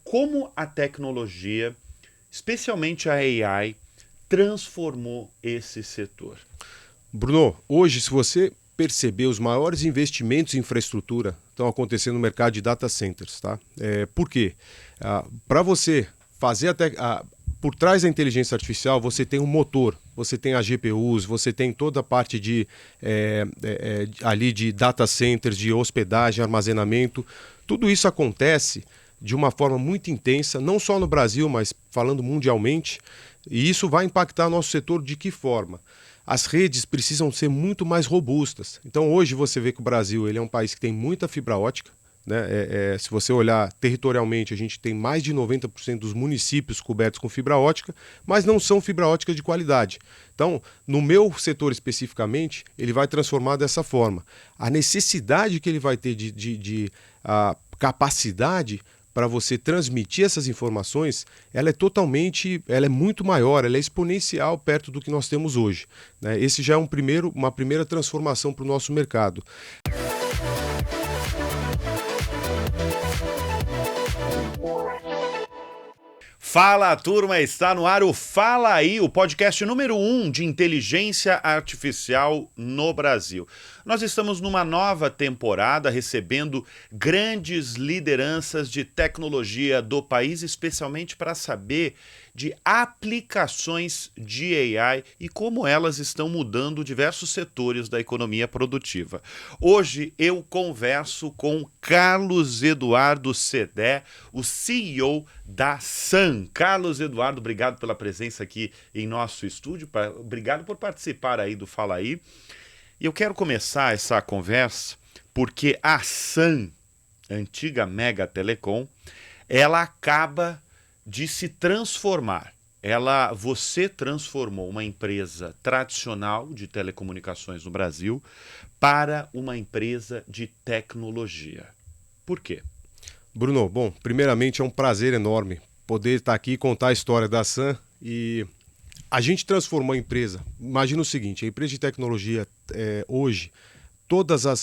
como a tecnologia, especialmente a AI, transformou esse setor. Bruno, hoje, se você perceber, os maiores investimentos em infraestrutura estão acontecendo no mercado de data centers, tá? Por quê? Para você fazer por trás da inteligência artificial, você tem um motor, você tem as GPUs, você tem toda a parte ali de data centers, de hospedagem, armazenamento. Tudo isso acontece de uma forma muito intensa, não só no Brasil, mas falando mundialmente, e isso vai impactar nosso setor de que forma? As redes precisam ser muito mais robustas. Então hoje você vê que o Brasil ele é um país que tem muita fibra ótica, né? Se você olhar territorialmente, a gente tem mais de 90% dos municípios cobertos com fibra ótica, mas não são fibra ótica de qualidade. Então, no meu setor especificamente, ele vai transformar dessa forma. A necessidade que ele vai ter de capacidade para você transmitir essas informações, ela é muito maior, ela é exponencial perto do que nós temos hoje, né? Esse já é uma primeira transformação para o nosso mercado. Fala, turma, está no ar o Fala Aí, o podcast número 1 de inteligência artificial no Brasil. Nós estamos numa nova temporada recebendo grandes lideranças de tecnologia do país, especialmente para saber de aplicações de AI e como elas estão mudando diversos setores da economia produtiva. Hoje eu converso com Carlos Eduardo Sedé, o CEO da Sun. Carlos Eduardo, obrigado pela presença aqui em nosso estúdio, obrigado por participar aí do Fala Aí. E eu quero começar essa conversa porque a Sun, antiga Mega Telecom, ela acaba de se transformar. Você transformou uma empresa tradicional de telecomunicações no Brasil para uma empresa de tecnologia. Por quê? Bruno, bom, primeiramente é um prazer enorme poder estar aqui e contar a história da Sun. E a gente transformou a empresa. Imagina o seguinte, a empresa de tecnologia hoje,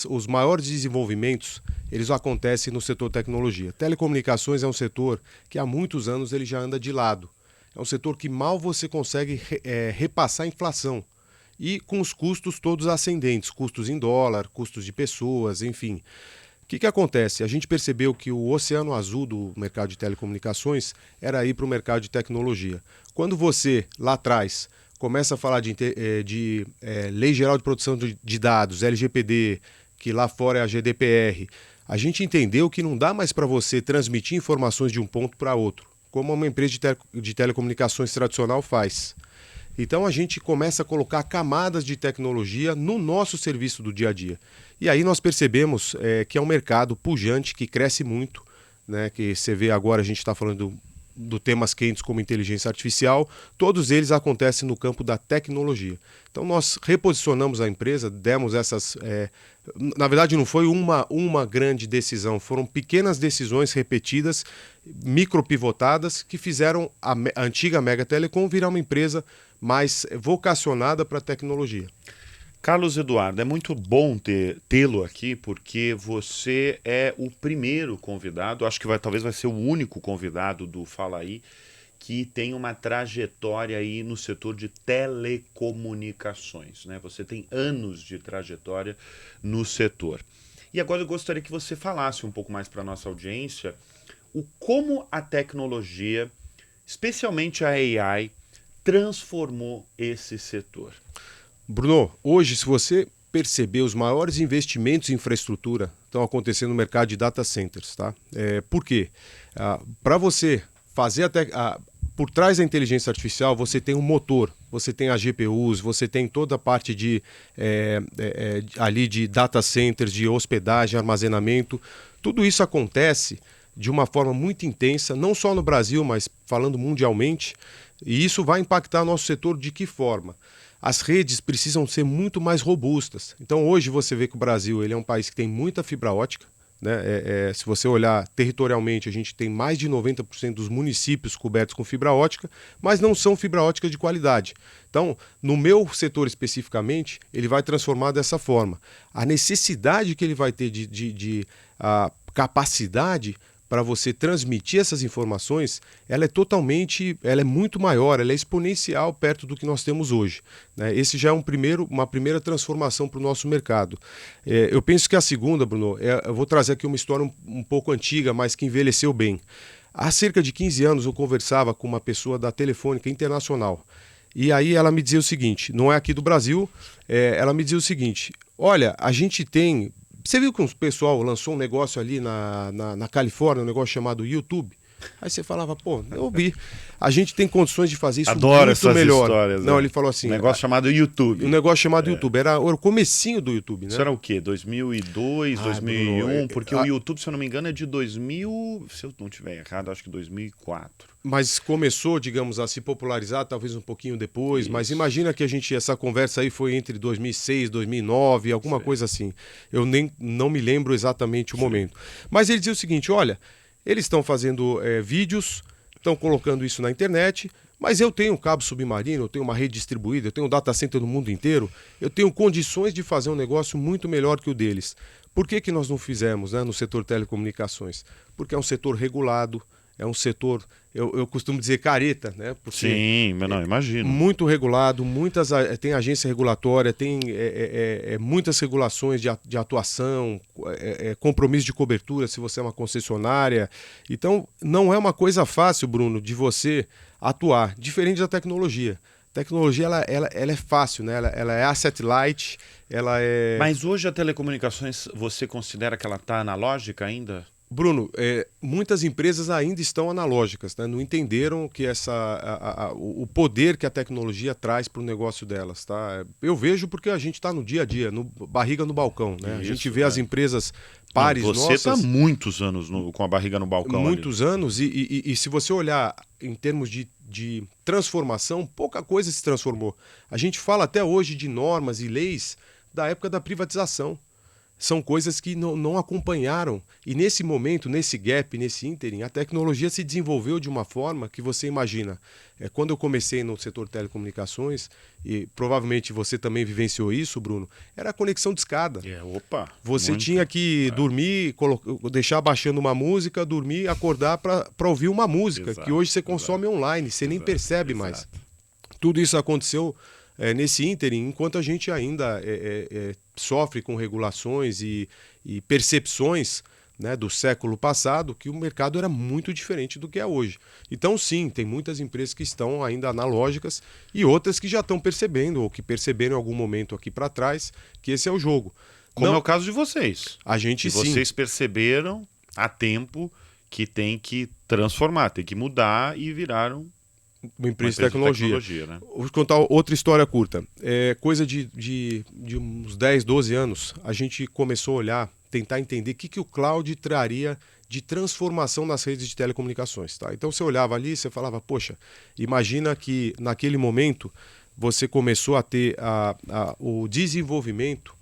os maiores desenvolvimentos, eles acontecem no setor tecnologia. Telecomunicações é um setor que há muitos anos ele já anda de lado. É um setor que mal você consegue repassar a inflação. E com os custos todos ascendentes, custos em dólar, custos de pessoas, enfim. O que acontece? A gente percebeu que o oceano azul do mercado de telecomunicações era ir para o mercado de tecnologia. Quando você, lá atrás, começa a falar de Lei Geral de Proteção de Dados, LGPD, que lá fora é a GDPR, a gente entendeu que não dá mais para você transmitir informações de um ponto para outro, como uma empresa de telecomunicações tradicional faz. Então a gente começa a colocar camadas de tecnologia no nosso serviço do dia a dia. E aí nós percebemos que é um mercado pujante, que cresce muito, né? Que você vê agora, a gente está falando do temas quentes como inteligência artificial, todos eles acontecem no campo da tecnologia. Então nós reposicionamos a empresa, demos essas... na verdade não foi uma grande decisão, foram pequenas decisões repetidas, micropivotadas, que fizeram a antiga Mega Telecom virar uma empresa mais vocacionada para a tecnologia. Carlos Eduardo, é muito bom tê-lo aqui, porque você é o primeiro convidado, acho que talvez vai ser o único convidado do Fala Aí, que tem uma trajetória aí no setor de telecomunicações, né? Você tem anos de trajetória no setor. E agora eu gostaria que você falasse um pouco mais para a nossa audiência como a tecnologia, especialmente a AI, transformou esse setor. Bruno, hoje, se você perceber, os maiores investimentos em infraestrutura estão acontecendo no mercado de data centers, tá? Por quê? Para você fazer por trás da inteligência artificial, você tem um motor, você tem as GPUs, você tem toda a parte ali de data centers, de hospedagem, armazenamento. Tudo isso acontece de uma forma muito intensa, não só no Brasil, mas falando mundialmente, e isso vai impactar nosso setor de que forma? As redes precisam ser muito mais robustas. Então hoje você vê que o Brasil ele é um país que tem muita fibra ótica, né? Se você olhar territorialmente, a gente tem mais de 90% dos municípios cobertos com fibra ótica, mas não são fibra ótica de qualidade. Então, no meu setor especificamente, ele vai transformar dessa forma. A necessidade que ele vai ter de capacidade para você transmitir essas informações, ela é muito maior, ela é exponencial perto do que nós temos hoje, né? Esse já é uma primeira transformação para o nosso mercado. Eu penso que a segunda, Bruno, eu vou trazer aqui uma história um pouco antiga, mas que envelheceu bem. Há cerca de 15 anos eu conversava com uma pessoa da Telefônica Internacional. E aí ela me dizia o seguinte, não é aqui do Brasil, ela me dizia o seguinte, olha, a gente tem... Você viu que o pessoal lançou um negócio ali na Califórnia, um negócio chamado YouTube? Aí você falava, pô, eu vi. A gente tem condições de fazer isso Adoro muito essas melhor. histórias. Não, ele falou assim... Um negócio chamado YouTube. Um negócio chamado YouTube. Era o comecinho do YouTube, né? Isso era o quê? 2002, 2001? Bruno, Porque o YouTube, se eu não me engano, é de 2000... Se eu não estiver errado, acho que 2004. Mas começou, digamos, a se popularizar talvez um pouquinho depois. Isso. Mas imagina que essa conversa aí foi entre 2006, 2009, alguma coisa assim. Eu não me lembro exatamente o momento. Mas ele dizia o seguinte, olha... Eles estão fazendo vídeos, estão colocando isso na internet, mas eu tenho um cabo submarino, eu tenho uma rede distribuída, eu tenho um data center no mundo inteiro, eu tenho condições de fazer um negócio muito melhor que o deles. Por que nós não fizemos, né, no setor telecomunicações? Porque é um setor regulado, é um setor, eu costumo dizer careta, né? Porque sim, mas não, imagino. Muito regulado, tem agência regulatória, tem muitas regulações de atuação, compromisso de cobertura se você é uma concessionária. Então, não é uma coisa fácil, Bruno, de você atuar, diferente da tecnologia. A tecnologia ela é fácil, né? Ela é asset light, ela é... Mas hoje a telecomunicações, você considera que ela está analógica ainda? Bruno, muitas empresas ainda estão analógicas, né? Não entenderam que o poder que a tecnologia traz para o negócio delas. Tá? Eu vejo porque a gente está no dia a dia, barriga no balcão. Né? Isso, a gente vê as empresas pares nossas... Você está nossas... muitos anos com a barriga no balcão. Muitos anos, e se você olhar em termos de transformação, pouca coisa se transformou. A gente fala até hoje de normas e leis da época da privatização. São coisas que não acompanharam. E nesse momento, nesse gap, nesse ínterim, a tecnologia se desenvolveu de uma forma que você imagina. Quando eu comecei no setor de telecomunicações, e provavelmente você também vivenciou isso, Bruno, era a conexão de escada. Você tinha que dormir, deixar baixando uma música, dormir, acordar para ouvir uma música, que hoje você consome online, você nem percebe mais. Tudo isso aconteceu nesse ínterim, enquanto a gente ainda sofre com regulações e percepções, né, do século passado, que o mercado era muito diferente do que é hoje. Então, sim, tem muitas empresas que estão ainda analógicas e outras que já estão percebendo, ou que perceberam em algum momento aqui para trás, que esse é o jogo. Como é o caso de vocês. A gente sim. Vocês perceberam a tempo que tem que transformar, tem que mudar e viraram uma empresa de tecnologia. Né? Vou contar outra história curta. Coisa de uns 10, 12 anos, a gente começou a olhar, tentar entender o que o cloud traria de transformação nas redes de telecomunicações. Tá? Então você olhava ali e você falava, poxa, imagina que naquele momento você começou a ter o desenvolvimento,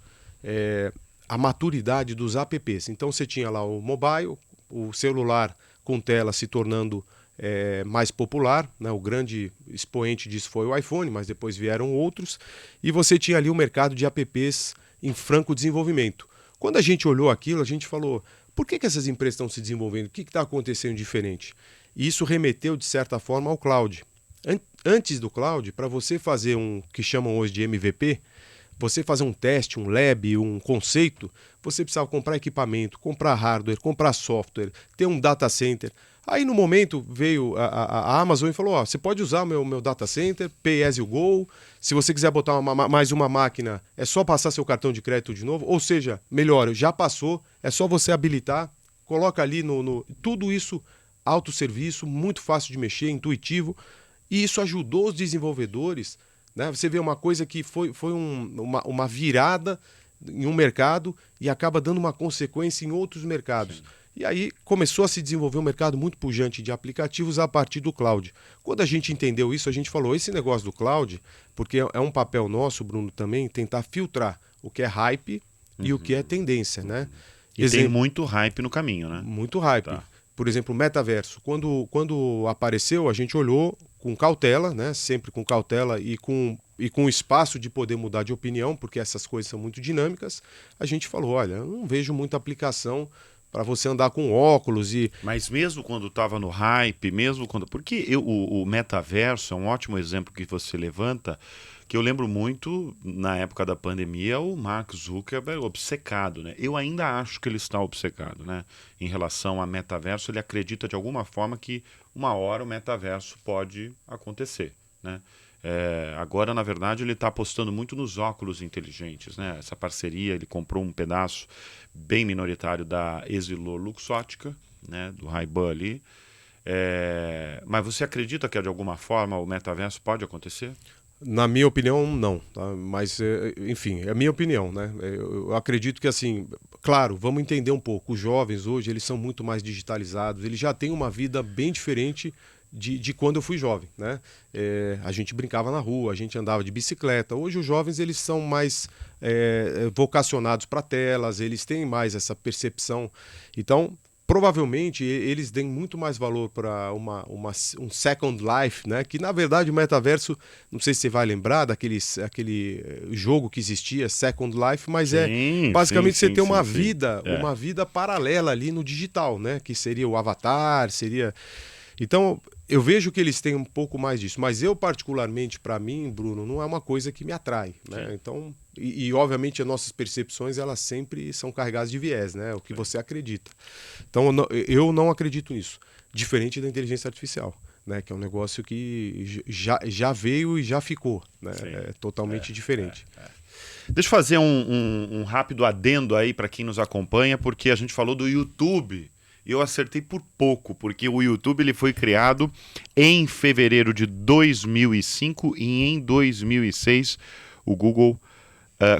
a maturidade dos apps. Então você tinha lá o mobile, o celular com tela se tornando mais popular, né? O grande expoente disso foi o iPhone, mas depois vieram outros, e você tinha ali o mercado de apps em franco desenvolvimento. Quando a gente olhou aquilo, a gente falou, por que essas empresas estão se desenvolvendo? O que está acontecendo diferente? E isso remeteu, de certa forma, ao cloud. Antes do cloud, para você fazer que chamam hoje de MVP, você fazer um teste, um lab, um conceito, você precisava comprar equipamento, comprar hardware, comprar software, ter um data center. Aí no momento veio a Amazon e falou, você pode usar o meu data center, pay as you go, se você quiser botar mais uma máquina, é só passar seu cartão de crédito de novo, ou seja, melhor, já passou, é só você habilitar, coloca ali tudo isso, autosserviço, muito fácil de mexer, intuitivo, e isso ajudou os desenvolvedores, né? Você vê uma coisa que foi uma virada em um mercado e acaba dando uma consequência em outros mercados. Sim. E aí começou a se desenvolver um mercado muito pujante de aplicativos a partir do cloud. Quando a gente entendeu isso, a gente falou, esse negócio do cloud, porque é um papel nosso, Bruno, também, tentar filtrar o que é hype e o que é tendência, né? E tem muito hype no caminho, né? Muito hype. Tá. Por exemplo, o metaverso. Quando apareceu, a gente olhou com cautela, né? Sempre com cautela e com espaço de poder mudar de opinião, porque essas coisas são muito dinâmicas. A gente falou, olha, eu não vejo muita aplicação para você andar com óculos e... Mas mesmo quando estava no hype, mesmo quando... Porque o metaverso é um ótimo exemplo que você levanta, que eu lembro muito, na época da pandemia, o Mark Zuckerberg obcecado, né? Eu ainda acho que ele está obcecado, né? Em relação a metaverso, ele acredita de alguma forma que uma hora o metaverso pode acontecer, né? Agora, na verdade, ele está apostando muito nos óculos inteligentes, né? Essa parceria, ele comprou um pedaço bem minoritário da EssilorLuxottica, né? Do Ray-Ban ali. Mas você acredita que de alguma forma o metaverso pode acontecer? Na minha opinião, não. Tá? Mas, enfim, é a minha opinião, né? Eu acredito que, assim, claro, vamos entender um pouco. Os jovens hoje, eles são muito mais digitalizados, eles já têm uma vida bem diferente de quando eu fui jovem, né? A gente brincava na rua, a gente andava de bicicleta. Hoje os jovens, eles são mais vocacionados para telas, eles têm mais essa percepção. Então, provavelmente eles deem muito mais valor para um Second Life, né? Que na verdade o metaverso, não sei se você vai lembrar aquele jogo que existia, Second Life, mas Sim, basicamente sim, você ter sim, sim. uma vida paralela ali no digital, né? Que seria o avatar, seria... Então, eu vejo que eles têm um pouco mais disso, mas eu particularmente, para mim, Bruno, não é uma coisa que me atrai, né? Então, obviamente as nossas percepções, elas sempre são carregadas de viés, né? O que você acredita. Então, eu não acredito nisso, diferente da inteligência artificial, né? Que é um negócio que já veio e já ficou, né? É totalmente diferente. Deixa eu fazer um rápido adendo aí para quem nos acompanha, porque a gente falou do YouTube. E eu acertei por pouco, porque o YouTube ele foi criado em fevereiro de 2005 e em 2006 o Google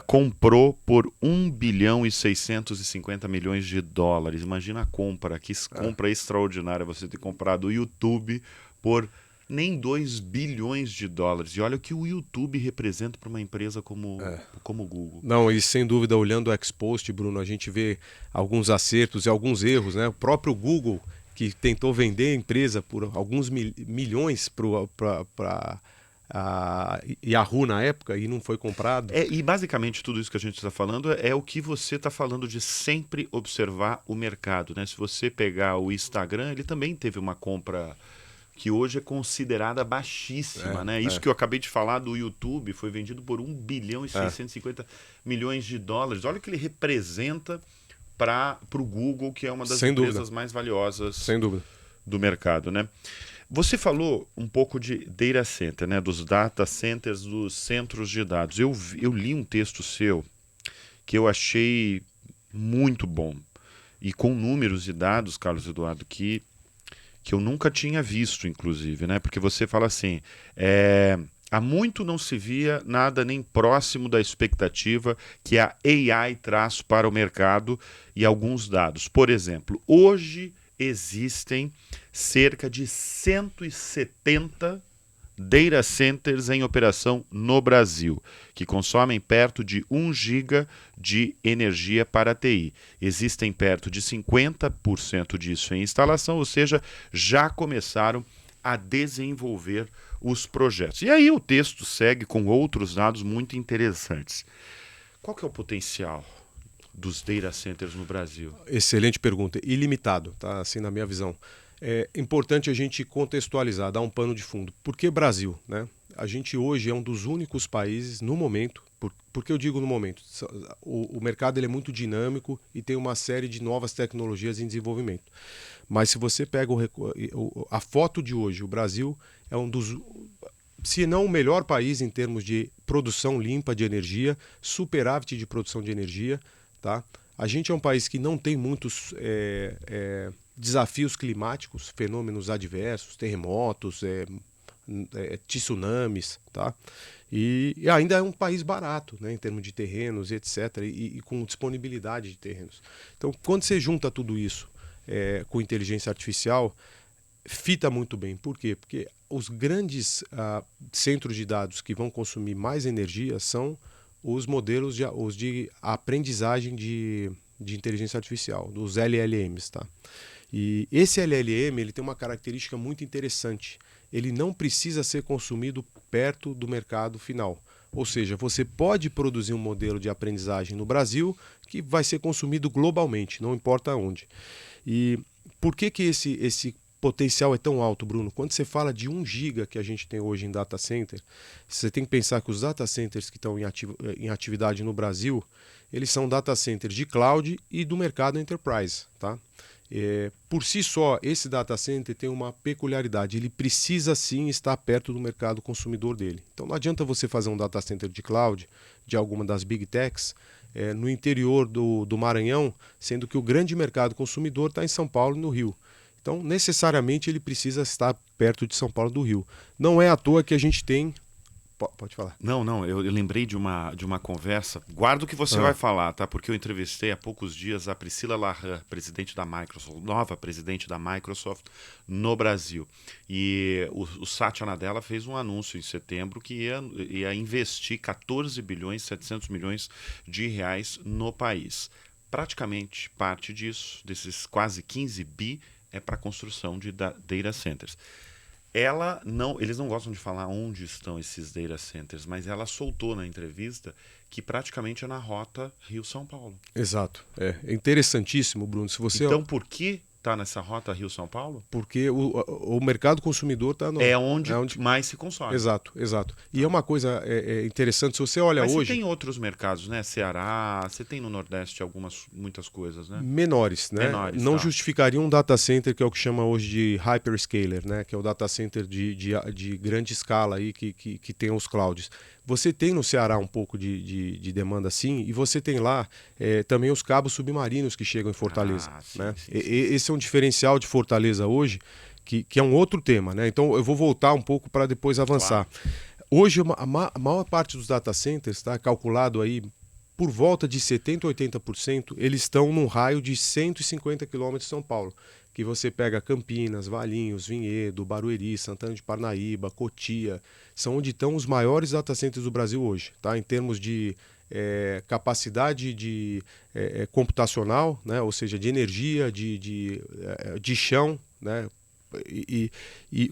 comprou por 1 bilhão e 650 milhões de dólares. Imagina a compra, que compra extraordinária você ter comprado o YouTube por nem 2 bilhões de dólares. E olha o que o YouTube representa para uma empresa como o Google. Não, e sem dúvida, olhando o Expost, Bruno, a gente vê alguns acertos e alguns erros, né? O próprio Google, que tentou vender a empresa por alguns milhões para a Yahoo na época e não foi comprado. E basicamente tudo isso que a gente está falando é o que você está falando de sempre observar o mercado, né? Se você pegar o Instagram, ele também teve uma compra que hoje é considerada baixíssima, né? Isso que eu acabei de falar do YouTube foi vendido por 1 bilhão e 650 milhões de dólares. Olha o que ele representa para o Google, que é uma das empresas mais valiosas do mercado, né? Você falou um pouco de data center, né? Dos data centers, dos centros de dados. Eu li um texto seu que eu achei muito bom e com números e dados, Carlos Eduardo, que eu nunca tinha visto, inclusive, né? Porque você fala assim, há muito não se via nada nem próximo da expectativa que a AI traz para o mercado e alguns dados. Por exemplo, hoje existem cerca de 170 data centers em operação no Brasil, que consomem perto de 1 giga de energia para a TI. Existem perto de 50% disso em instalação, ou seja, já começaram a desenvolver os projetos. E aí o texto segue com outros dados muito interessantes. Qual que é o potencial dos data centers no Brasil? Excelente pergunta. Ilimitado, tá? Assim, na minha visão. É importante a gente contextualizar, dar um pano de fundo. Por que Brasil, né? A gente hoje é um dos únicos países, no momento, por que eu digo no momento? O mercado ele é muito dinâmico e tem uma série de novas tecnologias em desenvolvimento. Mas se você pega a foto de hoje, o Brasil é um dos, se não o melhor país em termos de produção limpa de energia, superávit de produção de energia, tá? A gente é um país que não tem muitos desafios climáticos, fenômenos adversos, terremotos, tsunamis, tá? E ainda é um país barato, né, em termos de terrenos, etc., e com disponibilidade de terrenos. Então, quando você junta tudo isso com inteligência artificial, fita muito bem. Por quê? Porque os grandes centros de dados que vão consumir mais energia são os modelos de aprendizagem de inteligência artificial, dos LLMs, tá? E esse LLM ele tem uma característica muito interessante. Ele não precisa ser consumido perto do mercado final. Ou seja, você pode produzir um modelo de aprendizagem no Brasil que vai ser consumido globalmente, não importa onde. E por que esse potencial é tão alto, Bruno? Quando você fala de 1 giga que a gente tem hoje em data center, você tem que pensar que os data centers que estão em atividade no Brasil, eles são data centers de cloud e do mercado enterprise, tá? Por si só, esse data center tem uma peculiaridade, ele precisa sim estar perto do mercado consumidor dele. Então não adianta você fazer um data center de cloud, de alguma das big techs, no interior do Maranhão, sendo que o grande mercado consumidor está em São Paulo e no Rio. Então, necessariamente, ele precisa estar perto de São Paulo e do Rio. Não é à toa que a gente tem... Pode falar. Não, eu lembrei de uma conversa. Guarda o que você vai falar, tá? Porque eu entrevistei há poucos dias a Priscila Laham, presidente da Microsoft, nova presidente da Microsoft no Brasil. E o Satya Nadella fez um anúncio em setembro que ia investir 14 bilhões, 700 milhões de reais no país. Praticamente parte disso, desses quase 15 bi, é para a construção de data centers. Eles não gostam de falar onde estão esses data centers, mas ela soltou na entrevista que praticamente é na rota Rio-São Paulo. Exato. É interessantíssimo, Bruno. Então, por que está nessa rota Rio-São Paulo? Porque o mercado consumidor está no... É onde mais se consome. Exato. E é uma coisa interessante, se você olha mas hoje... Você tem outros mercados, né? Ceará, você tem no Nordeste muitas coisas, né? Menores, né? Não justificaria um data center que é o que chama hoje de hyperscaler, né? Que é o data center de grande escala aí que tem os clouds. Você tem no Ceará um pouco de demanda sim, e você tem lá também os cabos submarinos que chegam em Fortaleza. Sim, né? Sim. Esse é um diferencial de Fortaleza hoje, que é um outro tema. Né? Então eu vou voltar um pouco para depois avançar. Claro. Hoje a maior parte dos data centers, tá, calculado aí por volta de 70% a 80%, eles estão num raio de 150 km de São Paulo. Que você pega Campinas, Valinhos, Vinhedo, Barueri, Santana de Parnaíba, Cotia, são onde estão os maiores data centers do Brasil hoje, tá? Em termos de capacidade computacional, né? Ou seja, de energia, de chão. Né? E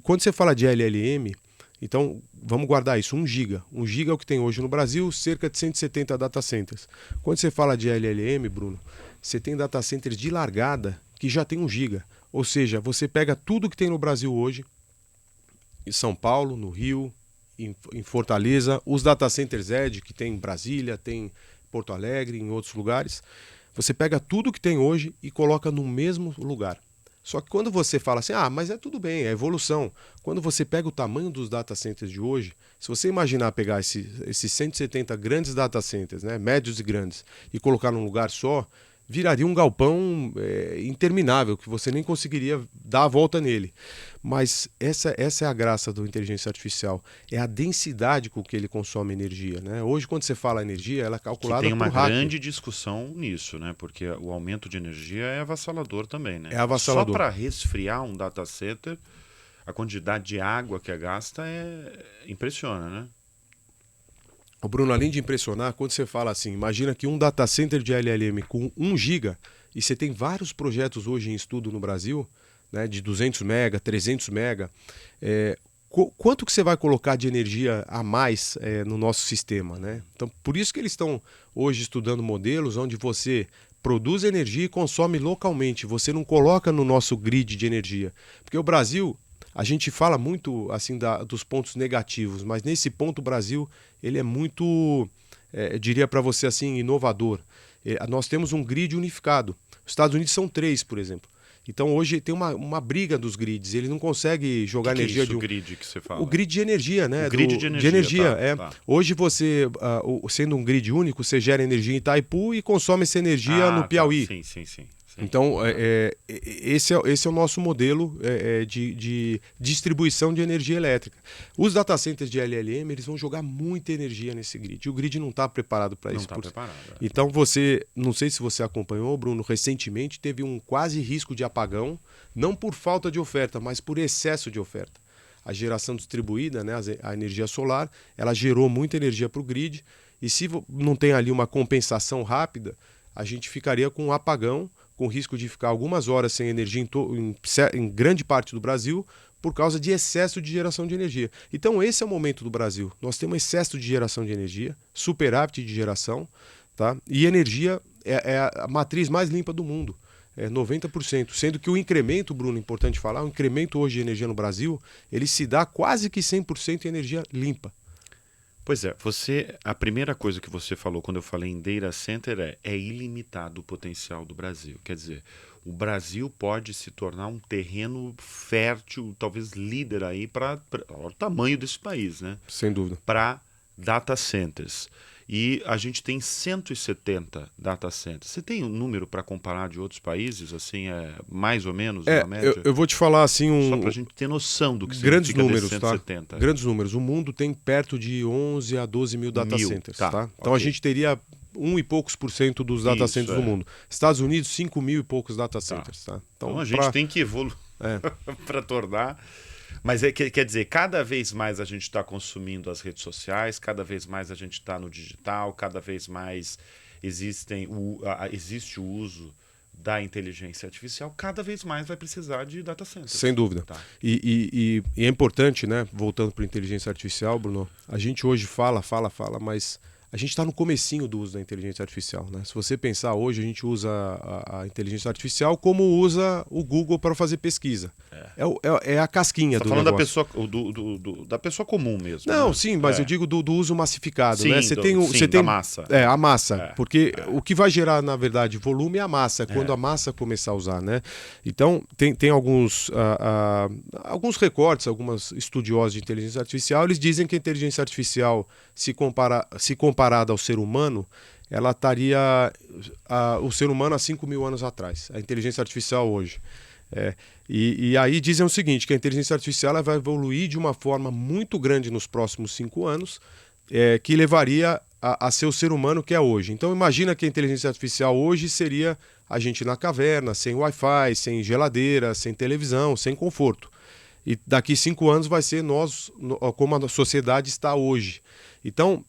quando você fala de LLM, então vamos guardar isso, 1 giga. 1 giga é o que tem hoje no Brasil, cerca de 170 data centers. Quando você fala de LLM, Bruno, você tem data centers de largada que já tem 1 giga. Ou seja, você pega tudo que tem no Brasil hoje, em São Paulo, no Rio, em Fortaleza, os data centers Edge, que tem em Brasília, tem em Porto Alegre, em outros lugares. Você pega tudo que tem hoje e coloca no mesmo lugar. Só que quando você fala assim, mas é tudo bem, é evolução. Quando você pega o tamanho dos data centers de hoje, se você imaginar pegar esses 170 grandes data centers, né, médios e grandes, e colocar num lugar só, viraria um galpão interminável, que você nem conseguiria dar a volta nele. Mas essa é a graça da inteligência artificial, é a densidade com que ele consome energia. Né? Hoje, quando você fala energia, ela é calculada por hacker. Tem uma grande discussão nisso, né? Porque o aumento de energia é avassalador também. Né? É avassalador. Só para resfriar um data center, a quantidade de água que é gasta impressiona, né? O Bruno, além de impressionar, quando você fala assim, imagina que um data center de LLM com 1 giga, e você tem vários projetos hoje em estudo no Brasil, né, de 200 mega, 300 mega, quanto que você vai colocar de energia a mais no nosso sistema? Né? Então, por isso que eles estão hoje estudando modelos onde você produz energia e consome localmente, você não coloca no nosso grid de energia. Porque o Brasil... A gente fala muito assim dos pontos negativos, mas nesse ponto o Brasil ele é muito, diria para você assim, inovador. Nós temos um grid unificado. Os Estados Unidos são 3, por exemplo. Então hoje tem uma briga dos grids. Ele não consegue jogar energia é isso, de um... O grid que você fala? O grid de energia, né? O grid de energia. Tá. Hoje você, sendo um grid único, você gera energia em Itaipu e consome essa energia no Piauí. Tá. Sim. Então, esse é o nosso modelo de distribuição de energia elétrica. Os data centers de LLM eles vão jogar muita energia nesse grid. O grid não está preparado para isso. Não está preparado. Então, não sei se você acompanhou, Bruno, recentemente teve um quase risco de apagão, não por falta de oferta, mas por excesso de oferta. A geração distribuída, né, a energia solar, ela gerou muita energia para o grid, e se não tem ali uma compensação rápida, a gente ficaria com um apagão, com risco de ficar algumas horas sem energia em grande parte do Brasil, por causa de excesso de geração de energia. Então esse é o momento do Brasil. Nós temos excesso de geração de energia, superávit de geração, tá? E energia é a matriz mais limpa do mundo. 90%, sendo que o incremento, Bruno, importante falar, o incremento hoje de energia no Brasil, ele se dá quase que 100% em energia limpa. Pois é, a primeira coisa que você falou quando eu falei em data center é ilimitado o potencial do Brasil. Quer dizer, o Brasil pode se tornar um terreno fértil, talvez líder aí para o tamanho desse país, né? Sem dúvida. Para data centers. E a gente tem 170 data centers. Você tem um número para comparar de outros países, assim, mais ou menos, na média? Eu vou te falar assim Só para a gente ter noção do que grandes significa números, 170. tá? Grandes números. O mundo tem perto de 11 a 12 mil data centers, tá? Então a gente teria 1 e poucos por cento dos data centers do mundo. Estados Unidos, 5 mil e poucos data centers, tá? Então a gente tem que evoluir para tornar... Mas quer dizer, cada vez mais a gente está consumindo as redes sociais, cada vez mais a gente está no digital, cada vez mais existe o uso da inteligência artificial, cada vez mais vai precisar de data centers. Sem dúvida. Tá. E é importante, né? Voltando para a inteligência artificial, Bruno, a gente hoje fala, mas a gente está no comecinho do uso da inteligência artificial, né? Se você pensar hoje, a gente usa a inteligência artificial como usa o Google para fazer pesquisa. É a casquinha do negócio. Você está falando da pessoa comum mesmo. Não, né? sim, mas eu digo do uso massificado. Sim, né? Você tem da massa. A massa. Porque o que vai gerar, na verdade, volume é a massa, quando a massa começar a usar, né? Então, tem alguns recortes, alguns estudiosos de inteligência artificial, eles dizem que a inteligência artificial, se comparada ao ser humano, ela estaria o ser humano há 5 mil anos atrás, a inteligência artificial hoje. E aí dizem o seguinte, que a inteligência artificial ela vai evoluir de uma forma muito grande nos próximos 5 anos, que levaria a ser o ser humano que é hoje. Então imagina que a inteligência artificial hoje seria a gente na caverna, sem Wi-Fi, sem geladeira, sem televisão, sem conforto. E daqui 5 anos vai ser nós, como a sociedade está hoje. Então,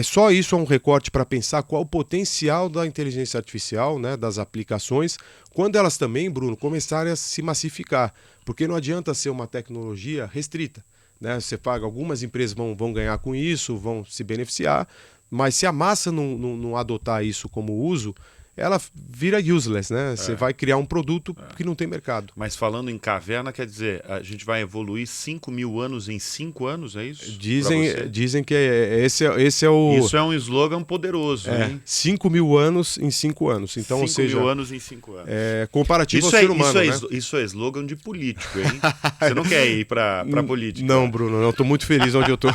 só isso é um recorte para pensar qual o potencial da inteligência artificial, né, das aplicações, quando elas também, Bruno, começarem a se massificar. Porque não adianta ser uma tecnologia restrita, né? Você paga, algumas empresas vão ganhar com isso, vão se beneficiar, mas se a massa não adotar isso como uso, ela vira useless, né? Você vai criar um produto que não tem mercado. Mas falando em caverna, quer dizer, a gente vai evoluir 5 mil anos em 5 anos, é isso? Dizem que esse é o... Isso é um slogan poderoso, hein? 5 mil anos em 5 anos. Então, 5 mil anos em 5 anos. Comparativo ao ser humano, né? Isso é slogan de político, hein? Você não quer ir para política? Não, Bruno, eu estou muito feliz onde eu estou.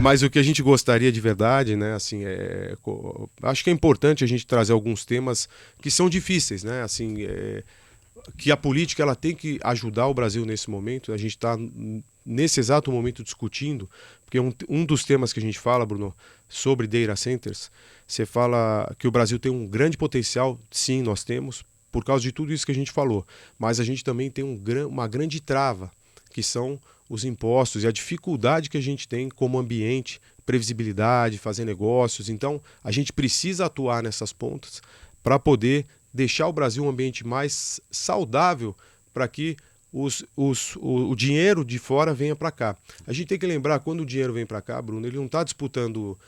Mas o que a gente gostaria de verdade, né? Assim, acho que é importante a gente trazer alguns temas que são difíceis, né? Assim, que a política ela tem que ajudar o Brasil nesse momento. A gente está nesse exato momento discutindo, porque um dos temas que a gente fala, Bruno, sobre data centers, você fala que o Brasil tem um grande potencial. Sim, nós temos, por causa de tudo isso que a gente falou, mas a gente também tem uma grande trava, que são os impostos e a dificuldade que a gente tem como ambiente, previsibilidade, fazer negócios. Então, a gente precisa atuar nessas pontas para poder deixar o Brasil um ambiente mais saudável para que o dinheiro de fora venha para cá. A gente tem que lembrar, quando o dinheiro vem para cá, Bruno, ele não está disputando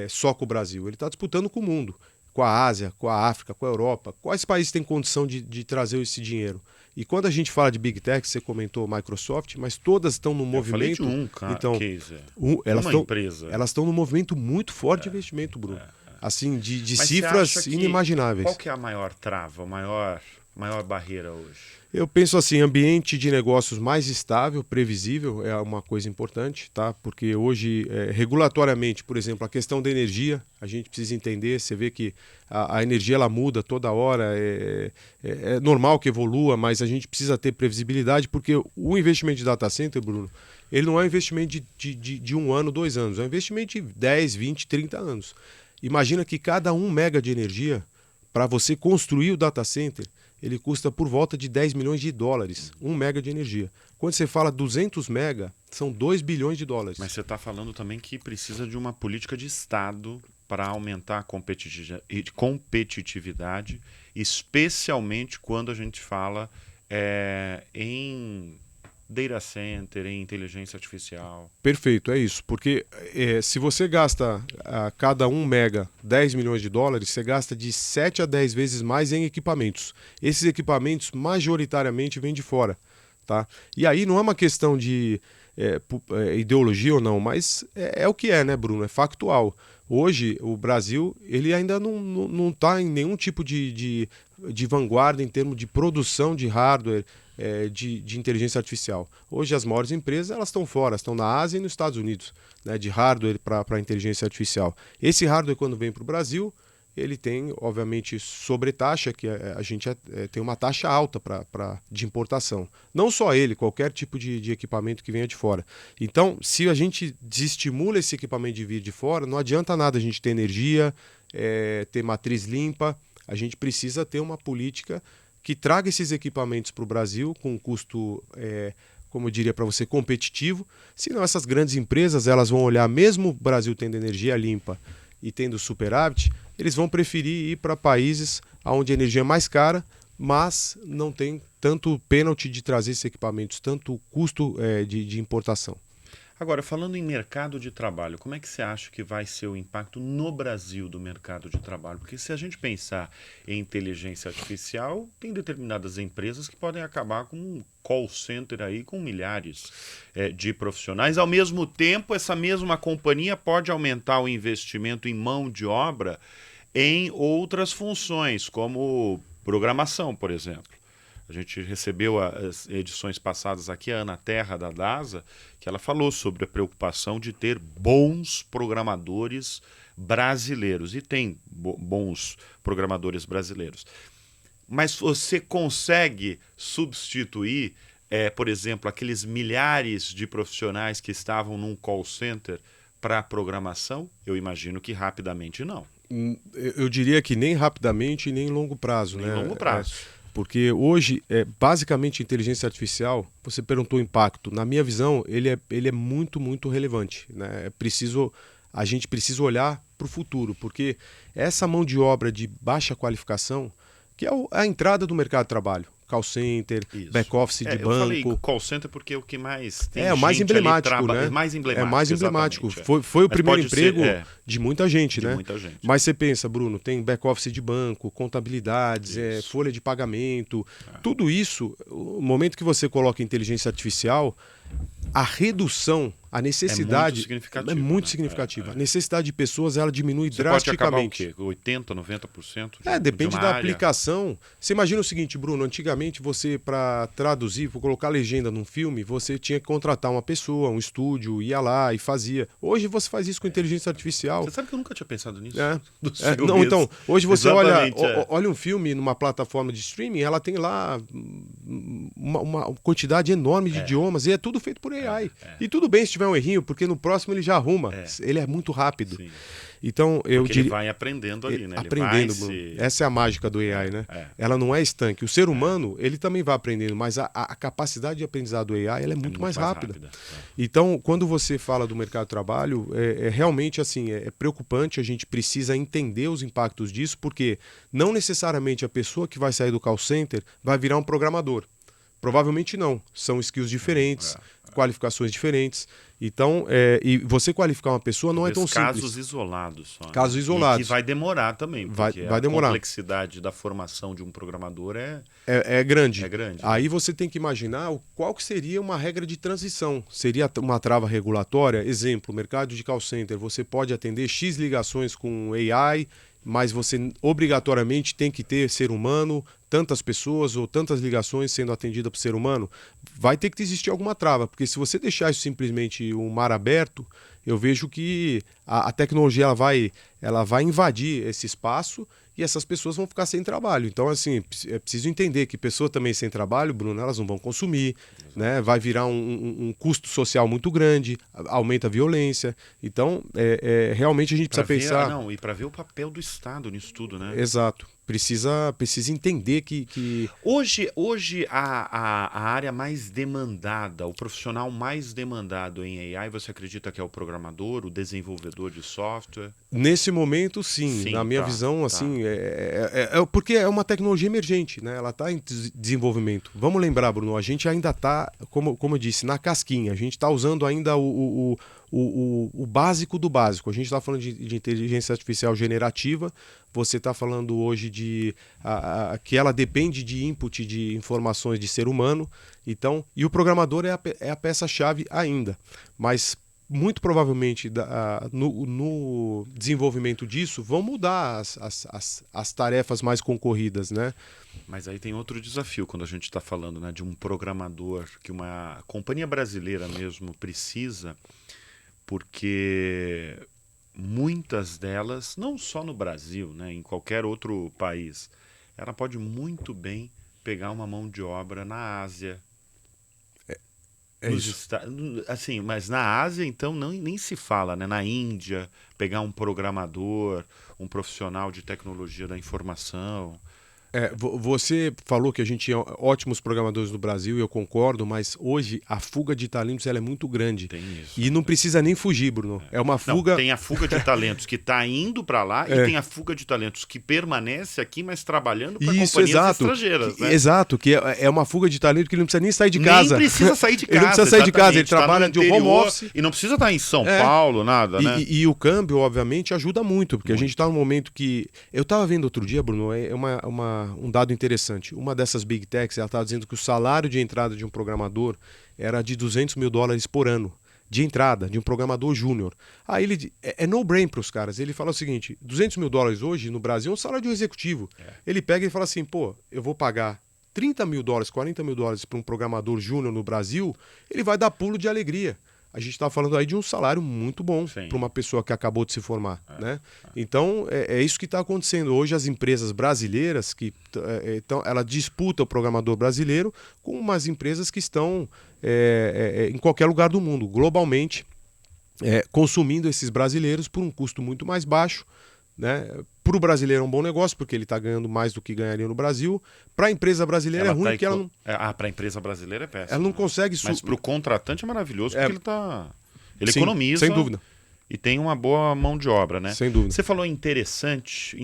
só com o Brasil, ele está disputando com o mundo, com a Ásia, com a África, com a Europa. Quais países têm condição de trazer esse dinheiro? E quando a gente fala de Big Tech, você comentou Microsoft, mas todas estão no movimento... Eu falei de case. Empresa. Elas estão num movimento muito forte de investimento, Bruno. Assim, de cifras inimagináveis. Qual que é a maior trava, a maior barreira hoje? Eu penso assim, ambiente de negócios mais estável, previsível, é uma coisa importante, tá? Porque hoje, regulatoriamente, por exemplo, a questão da energia, a gente precisa entender, você vê que a energia ela muda toda hora, é normal que evolua, mas a gente precisa ter previsibilidade, porque o investimento de data center, Bruno, ele não é um investimento de 1 ano, 2 anos, é um investimento de 10, 20, 30 anos. Imagina que cada 1 mega de energia, para você construir o data center, ele custa por volta de 10 milhões de dólares, 1 mega de energia. Quando você fala 200 mega, são 2 bilhões de dólares. Mas você está falando também que precisa de uma política de Estado para aumentar a competitividade, especialmente quando a gente fala em data center, em inteligência artificial? Perfeito, é isso. Porque se você gasta a cada 1 mega 10 milhões de dólares, você gasta de 7 a 10 vezes mais em equipamentos. Esses equipamentos majoritariamente vêm de fora. Tá? E aí não é uma questão de ideologia ou não, mas é o que é, né, Bruno? É factual. Hoje, o Brasil ele ainda não está em nenhum tipo de vanguarda em termos de produção de hardware, de inteligência artificial. Hoje, as maiores empresas elas estão fora, estão na Ásia e nos Estados Unidos, né, de hardware para inteligência artificial. Esse hardware, quando vem para o Brasil, ele tem, obviamente, sobretaxa, que a gente tem uma taxa alta de importação. Não só ele, qualquer tipo de equipamento que venha de fora. Então, se a gente desestimula esse equipamento de vir de fora, não adianta nada a gente ter energia, ter matriz limpa. A gente precisa ter uma política que traga esses equipamentos para o Brasil com um custo, como eu diria para você, competitivo. Senão essas grandes empresas elas vão olhar, mesmo o Brasil tendo energia limpa e tendo superávit, eles vão preferir ir para países onde a energia é mais cara, mas não tem tanto pênalti de trazer esses equipamentos, tanto custo de importação. Agora, falando em mercado de trabalho, como é que você acha que vai ser o impacto no Brasil do mercado de trabalho? Porque se a gente pensar em inteligência artificial, tem determinadas empresas que podem acabar com um call center aí com milhares de profissionais. Ao mesmo tempo, essa mesma companhia pode aumentar o investimento em mão de obra em outras funções, como programação, por exemplo. A gente recebeu as edições passadas aqui, a Ana Terra, da DASA, que ela falou sobre a preocupação de ter bons programadores brasileiros. E tem bons programadores brasileiros. Mas você consegue substituir, por exemplo, aqueles milhares de profissionais que estavam num call center para programação? Eu imagino que rapidamente não. Eu diria que nem rapidamente, nem em longo prazo. Nem longo prazo. Porque hoje, basicamente, inteligência artificial, você perguntou o impacto. Na minha visão, ele é muito, muito relevante. Né? A gente precisa olhar para o futuro, porque essa mão de obra de baixa qualificação, que é a entrada do mercado de trabalho, call center, back-office de banco. Eu falei call center porque é o que mais tem o mais emblemático, né? É mais emblemático. É mais emblemático. Foi o primeiro emprego de muita gente, né? Muita gente. Mas você pensa, Bruno, tem back-office de banco, contabilidades, folha de pagamento. Tudo isso, o momento que você coloca inteligência artificial, a redução, a necessidade é muito significativa. A necessidade de pessoas ela diminui drasticamente. Pode acabar o quê? 80%, 90%? Depende da aplicação. Você imagina o seguinte, Bruno, antigamente você, para traduzir, para colocar legenda num filme, você tinha que contratar uma pessoa, um estúdio, ia lá e fazia. Hoje você faz isso com inteligência artificial. Você sabe que eu nunca tinha pensado nisso? Não, então, hoje você olha um filme numa plataforma de streaming, ela tem lá uma quantidade enorme de idiomas e é tudo feito por AI. E tudo bem se tiver um errinho, porque no próximo ele já arruma. Ele é muito rápido. Sim. Então, ele vai aprendendo ali, né? Aprendendo. Essa é a mágica do AI, né? Ela não é estanque. O ser humano, ele também vai aprendendo, mas a capacidade de aprendizado do AI ela é muito mais rápida. Então, quando você fala do mercado de trabalho, realmente assim, é preocupante. A gente precisa entender os impactos disso, porque não necessariamente a pessoa que vai sair do call center vai virar um programador. Provavelmente não. São skills diferentes, qualificações diferentes. Então, e você qualificar uma pessoa não é tão simples. Casos isolados só. Casos isolados. E que vai demorar também, porque vai demorar. A complexidade da formação de um programador é grande. É grande. Aí você tem que imaginar qual que seria uma regra de transição. Seria uma trava regulatória? Exemplo, mercado de call center. Você pode atender X ligações com AI, mas você obrigatoriamente tem que ter ser humano, tantas pessoas ou tantas ligações sendo atendidas por ser humano, vai ter que existir alguma trava, porque se você deixar isso simplesmente um mar aberto, eu vejo que a tecnologia ela vai invadir esse espaço e essas pessoas vão ficar sem trabalho. Então, assim, é preciso entender que pessoas também sem trabalho, Bruno, elas não vão consumir, né? Vai virar um custo social muito grande, aumenta a violência. Então, realmente a gente precisa pensar... E para ver o papel do Estado nisso tudo, né? Exato. precisa entender que... Hoje a área mais demandada, o profissional mais demandado em AI, você acredita que é o programador, o desenvolvedor de software? Nesse momento, sim. Sim, Na minha tá, visão, tá. assim, porque é uma tecnologia emergente, né? Ela está em desenvolvimento. Vamos lembrar, Bruno, a gente ainda está, como eu disse, na casquinha. A gente está usando ainda o básico do básico. A gente está falando de inteligência artificial generativa. Você está falando hoje que ela depende de input de informações de ser humano. Então, e o programador é a peça-chave ainda. Mas muito provavelmente no desenvolvimento disso vão mudar as tarefas mais concorridas, né? Mas aí tem outro desafio quando a gente está falando, né, de um programador que uma companhia brasileira mesmo precisa, porque muitas delas, não só no Brasil, né, em qualquer outro país, ela pode muito bem pegar uma mão de obra na Ásia. Isso. Assim, mas na Ásia, então, nem se fala, né? Na Índia, pegar um programador, um profissional de tecnologia da informação. Você falou que a gente tinha ótimos programadores no Brasil, e eu concordo, mas hoje a fuga de talentos ela é muito grande. Tem isso. E não precisa nem fugir, Bruno. É uma fuga. Não, tem a fuga de talentos que está indo para lá e tem a fuga de talentos que permanece aqui, mas trabalhando para companhias estrangeiras. Né? Exato, que é uma fuga de talento que ele não precisa nem sair de casa. Nem precisa sair de casa. Ele não precisa sair de casa, ele trabalha de home office. E não precisa estar em São Paulo, nada, né? E o câmbio, obviamente, ajuda muito, porque a gente está num momento que... Eu estava vendo outro dia, Bruno, um dado interessante. Uma dessas big techs, ela estava dizendo que o salário de entrada de um programador era de $200 mil por ano. De entrada, de um programador júnior. Aí ele é no-brain para os caras. Ele fala o seguinte: $200 mil hoje no Brasil é um salário de um executivo. Ele pega e fala assim: pô, eu vou pagar $30 mil, $40 mil para um programador júnior no Brasil, ele vai dar pulo de alegria. A gente está falando aí de um salário muito bom para uma pessoa que acabou de se formar. Né? Então, é isso que está acontecendo. Hoje, as empresas brasileiras, ela disputa o programador brasileiro com umas empresas que estão em qualquer lugar do mundo, globalmente, consumindo esses brasileiros por um custo muito mais baixo. Né? Para o brasileiro é um bom negócio, porque ele está ganhando mais do que ganharia no Brasil. Para a empresa brasileira é ruim que ela não... para a empresa brasileira é péssimo. Ela não consegue... Mas para o contratante é maravilhoso, porque ele sim, economiza... Sem dúvida. E tem uma boa mão de obra, né? Sem dúvida. Você falou interessante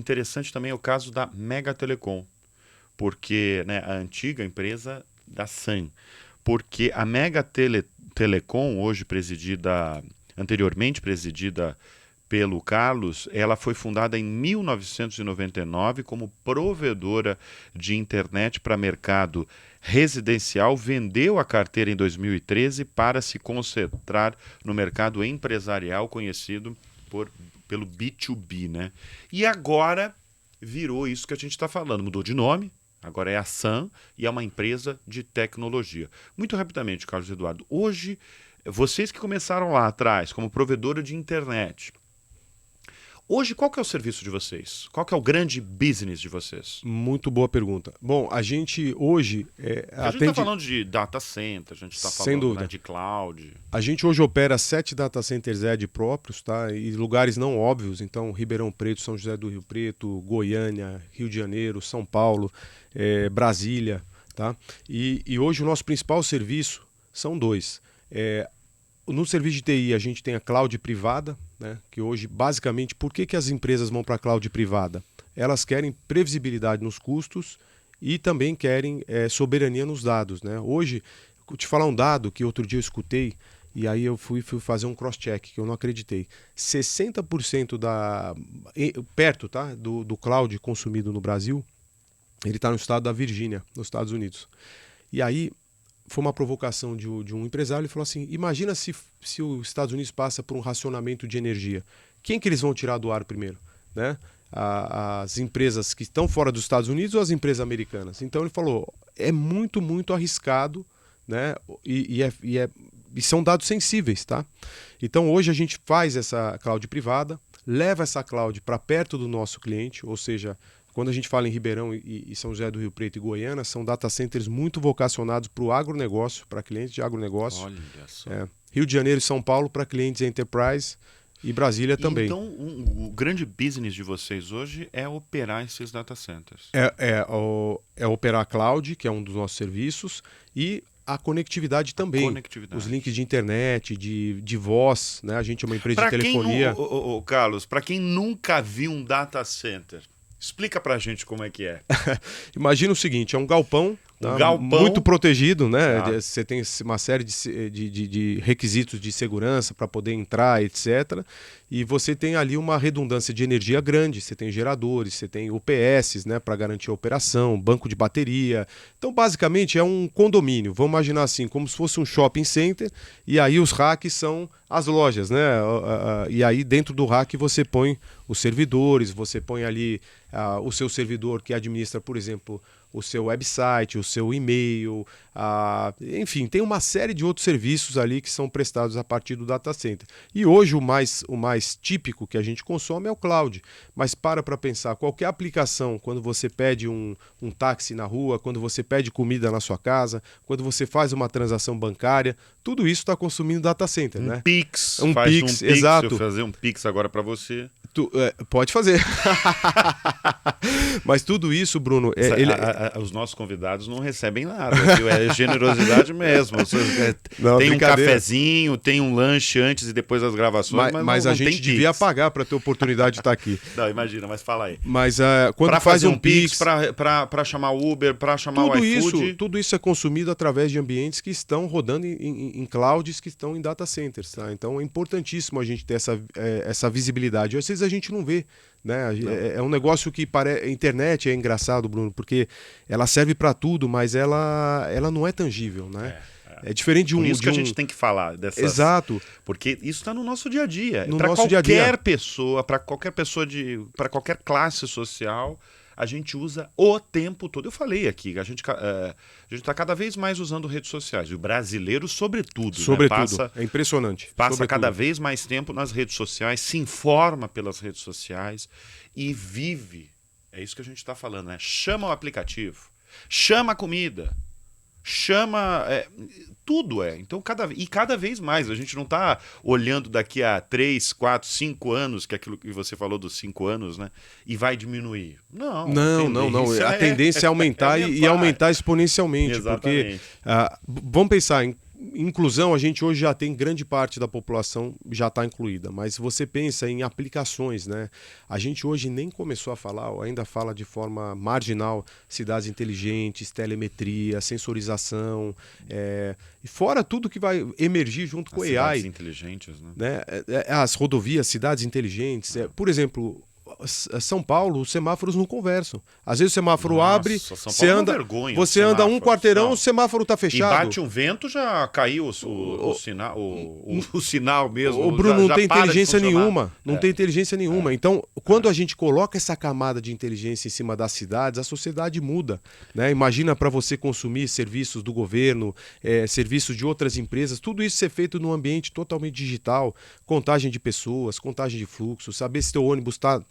também é o caso da Mega Telecom, porque, né, a antiga empresa da SAM, porque a Mega Telecom, anteriormente presidida pelo Carlos, ela foi fundada em 1999 como provedora de internet para mercado residencial, vendeu a carteira em 2013 para se concentrar no mercado empresarial conhecido pelo B2B, né? E agora virou isso que a gente está falando, mudou de nome, agora é a SAM e é uma empresa de tecnologia. Muito rapidamente, Carlos Eduardo, hoje, vocês que começaram lá atrás como provedora de internet, hoje, qual que é o serviço de vocês? Qual que é o grande business de vocês? Muito boa pergunta. Bom, a gente hoje... A gente está falando de data center, a gente está falando, né, de cloud. A gente hoje opera 7 data centers Edge próprios, tá? E lugares não óbvios, então Ribeirão Preto, São José do Rio Preto, Goiânia, Rio de Janeiro, São Paulo, Brasília, tá? E hoje o nosso principal serviço são 2. No serviço de TI a gente tem a cloud privada, né? Que hoje, basicamente, por que as empresas vão para a cloud privada? Elas querem previsibilidade nos custos e também querem soberania nos dados, né? Hoje, vou te falar um dado que outro dia eu escutei, e aí eu fui fazer um cross-check, que eu não acreditei. 60% perto, tá, do cloud consumido no Brasil, ele está no estado da Virgínia, nos Estados Unidos. E aí... foi uma provocação de um empresário, ele falou assim: imagina se os Estados Unidos passa por um racionamento de energia. Quem que eles vão tirar do ar primeiro? Né? As empresas que estão fora dos Estados Unidos ou as empresas americanas? Então ele falou, é muito, muito arriscado, né? E são dados sensíveis. Tá? Então hoje a gente faz essa cloud privada, leva essa cloud para perto do nosso cliente, ou seja... Quando a gente fala em Ribeirão e São José do Rio Preto e Goiânia, são data centers muito vocacionados para o agronegócio, para clientes de agronegócio. Olha só. Rio de Janeiro e São Paulo para clientes enterprise. E Brasília também. Então, o grande business de vocês hoje é operar esses data centers. É operar cloud, que é um dos nossos serviços, e a conectividade também. Os links de internet, de voz, né? A gente é uma empresa de telefonia. Carlos, para quem nunca viu um data center, explica pra gente como é que é. Imagina o seguinte, é um galpão, muito protegido, né? Você tem uma série de requisitos de segurança para poder entrar, etc. E você tem ali uma redundância de energia grande, você tem geradores, você tem UPS, né, para garantir a operação, banco de bateria. Então, basicamente, é um condomínio. Vamos imaginar assim, como se fosse um shopping center, e aí os racks são as lojas, né? E aí dentro do rack você põe os servidores, você põe ali o seu servidor que administra, por exemplo, o seu website, o seu e-mail, enfim, tem uma série de outros serviços ali que são prestados a partir do data center. E hoje o mais típico que a gente consome é o cloud. Mas para pensar, qualquer aplicação, quando você pede um táxi na rua, quando você pede comida na sua casa, quando você faz uma transação bancária, tudo isso está consumindo data center, né? Pix, faz um Pix, exato. Se eu fazer um Pix agora para você... Pode fazer. Mas tudo isso, Bruno... Os nossos convidados não recebem nada, viu? É generosidade mesmo. Tem um cafezinho, tem um lanche antes e depois das gravações, mas não a gente devia pagar para ter oportunidade de estar aqui. Não, imagina, mas fala aí. Mas quando faz um Pix... Para chamar o Uber, para chamar o iFood... Tudo isso é consumido através de ambientes que estão rodando em clouds, que estão em data centers. Tá? Então é importantíssimo a gente ter essa visibilidade. Às vezes a gente não vê. Né? É um negócio que a internet é engraçado, Bruno, porque ela serve para tudo, mas ela não é tangível, né? É diferente de um... Por isso que a gente tem que falar dessas... Exato. Porque isso está no nosso dia a dia. No nosso dia a dia. Para qualquer pessoa para qualquer classe social, a gente usa o tempo todo. Eu falei aqui, a gente está cada vez mais usando redes sociais. E o brasileiro, sobretudo. Sobretudo. É impressionante. Passa cada vez mais tempo nas redes sociais, se informa pelas redes sociais e vive. É isso que a gente está falando, né? Chama o aplicativo, chama a comida, chama... tudo Então, cada vez mais. A gente não está olhando daqui a 3, 4, 5 anos, que é aquilo que você falou dos 5 anos, né? E vai diminuir. Não. A tendência é aumentar e aumentar exponencialmente. Exatamente. Porque, vamos pensar em inclusão, a gente hoje já tem grande parte da população já está incluída, mas você pensa em aplicações, né? A gente hoje nem começou a falar, ou ainda fala de forma marginal, cidades inteligentes, telemetria, sensorização, e fora tudo que vai emergir junto com o AI. Cidades inteligentes, né? As rodovias, cidades inteligentes. Por exemplo, São Paulo, os semáforos não conversam. Às vezes o semáforo abre, você anda um quarteirão, o semáforo está fechado. E bate um vento, já caiu o sinal, o sinal mesmo. O Bruno não tem inteligência nenhuma. Não tem inteligência nenhuma. Então, quando a gente coloca essa camada de inteligência em cima das cidades, a sociedade muda. Né? Imagina para você consumir serviços do governo, serviços de outras empresas, tudo isso ser feito num ambiente totalmente digital, contagem de pessoas, contagem de fluxo, saber se teu ônibus tá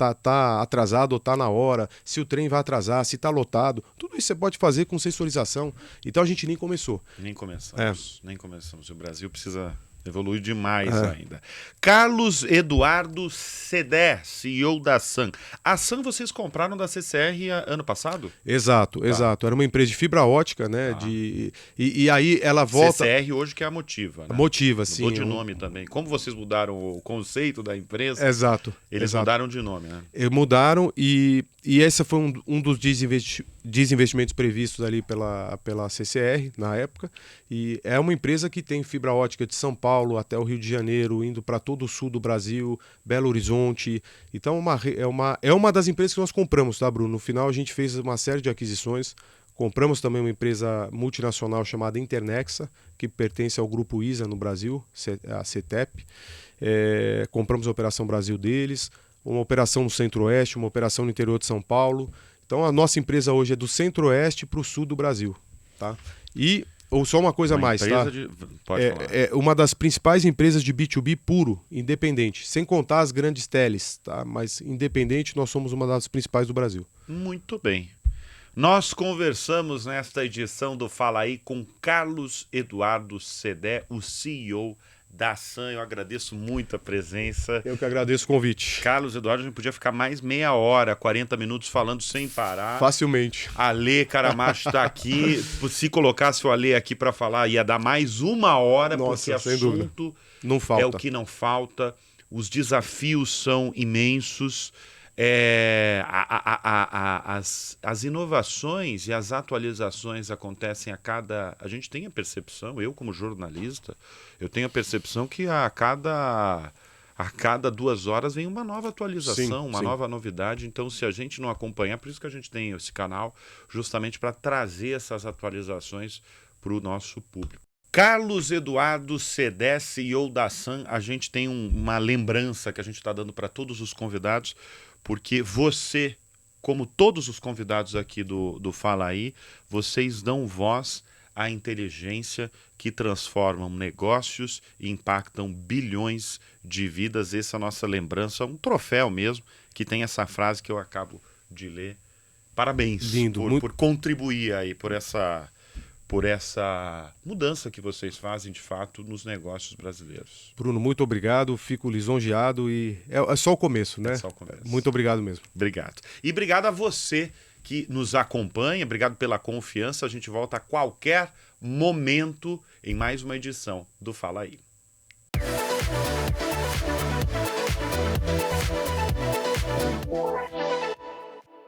atrasado ou tá na hora, se o trem vai atrasar, se tá lotado. Tudo isso você pode fazer com sensorização. Então a gente nem começou. Nem começamos. O Brasil precisa evoluir demais ainda. Carlos Eduardo Sedé, CEO da Sun. A Sun vocês compraram da CCR ano passado? Exato. Era uma empresa de fibra ótica, né? E aí ela volta... CCR hoje que é a Motiva, né? Motiva, sim. Mudou de nome também. Como vocês mudaram o conceito da empresa? Exato. Eles mudaram de nome, né? Mudaram e esse foi um dos desinvestimentos previstos ali pela CCR na época. E é uma empresa que tem fibra ótica de São Paulo até o Rio de Janeiro, indo para todo o sul do Brasil, Belo Horizonte. Então é uma das empresas que nós compramos, tá, Bruno? No final a gente fez uma série de aquisições. Compramos também uma empresa multinacional chamada Internexa, que pertence ao grupo ISA no Brasil, a CETEP. Compramos a Operação Brasil deles, uma operação no Centro-Oeste, uma operação no interior de São Paulo. Então a nossa empresa hoje é do Centro-Oeste para o sul do Brasil. Tá? Ou só uma coisa a mais, tá? Pode falar. É uma das principais empresas de B2B puro, independente, sem contar as grandes teles, tá? Mas independente, nós somos uma das principais do Brasil. Muito bem. Nós conversamos nesta edição do Fala Aí com Carlos Eduardo Sedé, o CEO Dassan, eu agradeço muito a presença. Eu que agradeço o convite. Carlos Eduardo, a gente podia ficar mais meia hora, 40 minutos falando sem parar. Facilmente. Ale Caramacho está aqui. Se colocasse o Ale aqui para falar, ia dar mais 1 hora, Nossa, porque sem dúvida. assunto Não falta. é o que não falta. Os desafios são imensos. As inovações e as atualizações acontecem a cada... A gente tem a percepção, eu como jornalista, eu tenho a percepção que a cada 2 horas vem uma nova atualização, uma nova novidade. Então, se a gente não acompanhar, por isso que a gente tem esse canal, justamente para trazer essas atualizações para o nosso público. Carlos Eduardo Sedé, CEO da Dassan, a gente tem uma lembrança que a gente está dando para todos os convidados, porque você, como todos os convidados aqui do Fala Aí, vocês dão voz à inteligência que transformam negócios e impactam bilhões de vidas. Essa é a nossa lembrança, um troféu mesmo, que tem essa frase que eu acabo de ler. Parabéns. Lindo, por contribuir aí, por essa mudança que vocês fazem, de fato, nos negócios brasileiros. Bruno, muito obrigado, fico lisonjeado e é só o começo, né? É só o começo. Muito obrigado mesmo. Obrigado. E obrigado a você que nos acompanha, obrigado pela confiança. A gente volta a qualquer momento em mais uma edição do Fala Aí.